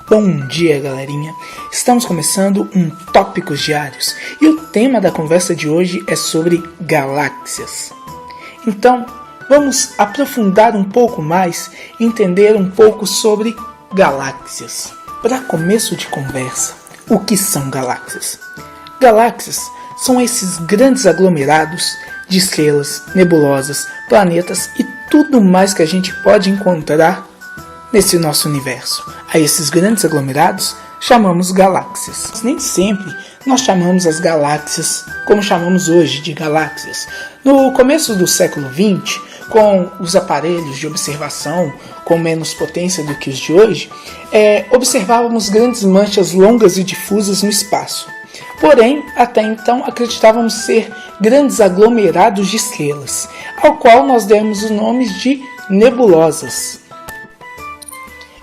Bom dia, galerinha! Estamos começando um Tópicos Diários e o tema da conversa de hoje é sobre galáxias. Então, vamos aprofundar um pouco mais e entender um pouco sobre galáxias. Para começo de conversa, o que são galáxias? Galáxias são esses grandes aglomerados de estrelas, nebulosas, planetas e tudo mais que a gente pode encontrar nesse nosso universo. A esses grandes aglomerados chamamos galáxias. Nem sempre nós chamamos as galáxias como chamamos hoje de galáxias. No começo do século XX, com os aparelhos de observação com menos potência do que os de hoje, observávamos grandes manchas longas e difusas no espaço. Porém, até então acreditávamos ser grandes aglomerados de estrelas, ao qual nós demos os nomes de nebulosas.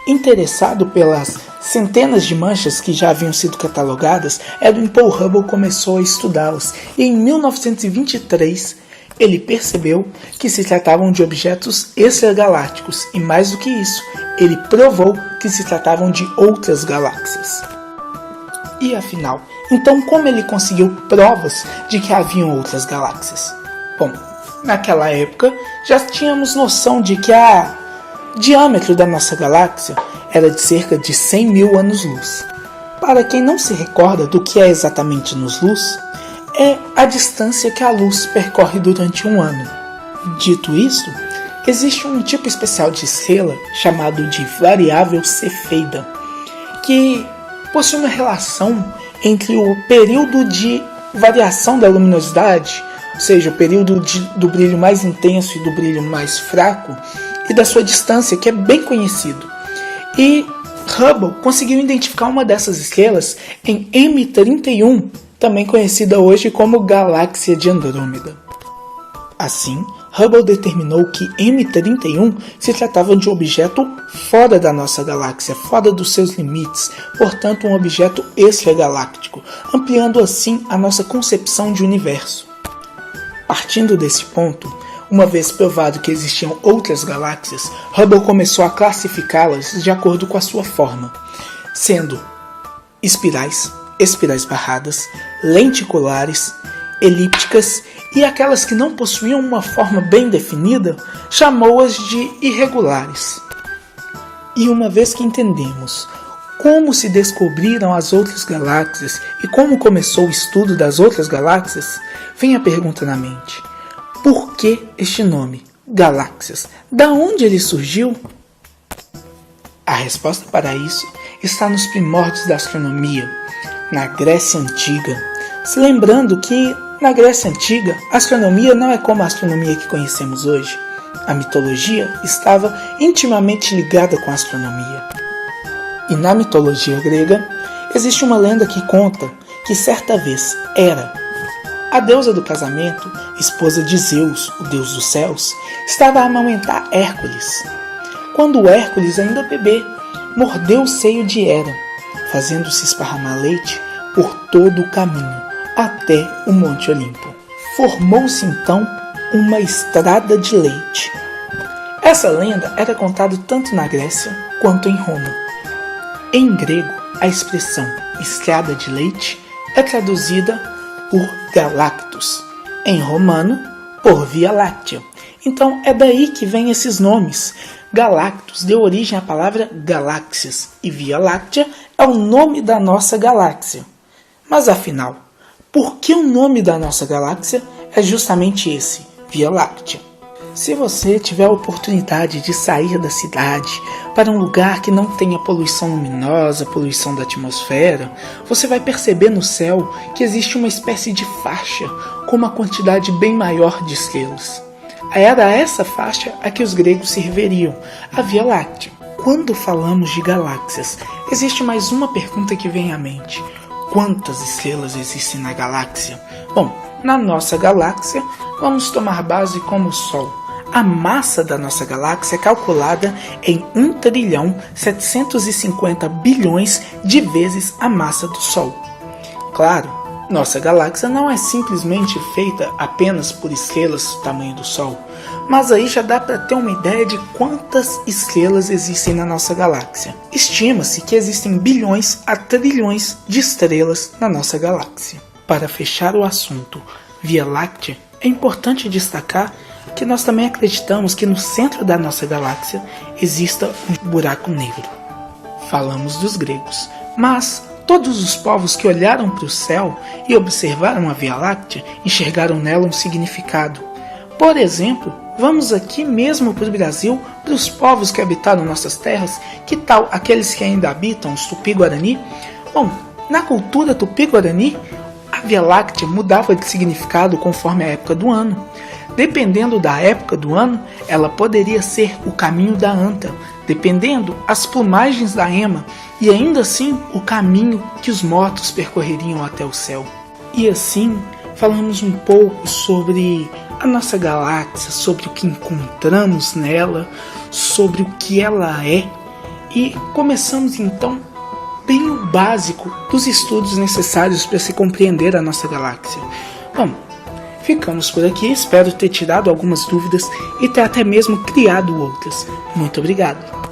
Interessado pelas centenas de manchas que já haviam sido catalogadas, Edwin Paul Hubble começou a estudá-las e em 1923 ele percebeu que se tratavam de objetos extragalácticos e, mais do que isso, ele provou que se tratavam de outras galáxias. E afinal, então como ele conseguiu provas de que haviam outras galáxias? Bom, naquela época já tínhamos noção de que o diâmetro da nossa galáxia era de cerca de 100 mil anos-luz. Para quem não se recorda do que é exatamente anos-luz, é a distância que a luz percorre durante um ano. Dito isto, existe um tipo especial de estrela chamado de variável Cefeida, que possui uma relação entre o período de variação da luminosidade, ou seja, o período do brilho mais intenso e do brilho mais fraco, e da sua distância, que é bem conhecido. E Hubble conseguiu identificar uma dessas estrelas em M31, também conhecida hoje como Galáxia de Andrômeda. Assim, Hubble determinou que M31 se tratava de um objeto fora da nossa galáxia, fora dos seus limites, portanto um objeto extragaláctico, ampliando assim a nossa concepção de universo. Partindo desse ponto, uma vez provado que existiam outras galáxias, Hubble começou a classificá-las de acordo com a sua forma, sendo espirais, espirais barradas, lenticulares, elípticas e aquelas que não possuíam uma forma bem definida, chamou-as de irregulares. E uma vez que entendemos como se descobriram as outras galáxias e como começou o estudo das outras galáxias, vem a pergunta na mente: por que este nome, galáxias? Da onde ele surgiu? A resposta para isso está nos primórdios da astronomia, na Grécia Antiga. Se lembrando que, na Grécia Antiga, a astronomia não é como a astronomia que conhecemos hoje. A mitologia estava intimamente ligada com a astronomia. E na mitologia grega, existe uma lenda que conta que certa vez Hera, a deusa do casamento, esposa de Zeus, o deus dos céus, estava a amamentar Hércules. Quando Hércules, ainda bebê, mordeu o seio de Hera, fazendo-se esparramar leite por todo o caminho, até o Monte Olimpo. Formou-se então uma estrada de leite. Essa lenda era contada tanto na Grécia quanto em Roma. Em grego, a expressão estrada de leite é traduzida por Galactus, em romano, por Via Láctea. Então é daí que vem esses nomes. Galactus deu origem à palavra galáxias e Via Láctea é o nome da nossa galáxia. Mas afinal, por que o nome da nossa galáxia é justamente esse, Via Láctea? Se você tiver a oportunidade de sair da cidade para um lugar que não tenha poluição luminosa, poluição da atmosfera, você vai perceber no céu que existe uma espécie de faixa com uma quantidade bem maior de estrelas. Era essa faixa a que os gregos se referiam, a Via Láctea. Quando falamos de galáxias, existe mais uma pergunta que vem à mente: quantas estrelas existem na galáxia? Bom, na nossa galáxia, vamos tomar base como o Sol. A massa da nossa galáxia é calculada em 1.750 bilhões de vezes a massa do Sol. Claro Nossa galáxia não é simplesmente feita apenas por estrelas do tamanho do Sol, mas aí já dá para ter uma ideia de quantas estrelas existem na nossa galáxia. Estima-se que existem bilhões a trilhões de estrelas na nossa galáxia. Para fechar o assunto Via Láctea, é importante destacar que nós também acreditamos que no centro da nossa galáxia exista um buraco negro. Falamos dos gregos, mas todos os povos que olharam para o céu e observaram a Via Láctea enxergaram nela um significado. Por exemplo, vamos aqui mesmo para o Brasil, para os povos que habitaram nossas terras, que tal aqueles que ainda habitam, os Tupi-Guarani? Bom, na cultura Tupi-Guarani, a Via Láctea mudava de significado conforme a época do ano. Dependendo da época do ano, ela poderia ser o caminho da anta, dependendo as plumagens da ema, e ainda assim o caminho que os mortos percorreriam até o céu. E assim, falamos um pouco sobre a nossa galáxia, sobre o que encontramos nela, sobre o que ela é, e começamos então bem o básico dos estudos necessários para se compreender a nossa galáxia. Bom, ficamos por aqui, espero ter tirado algumas dúvidas e ter até mesmo criado outras. Muito obrigado!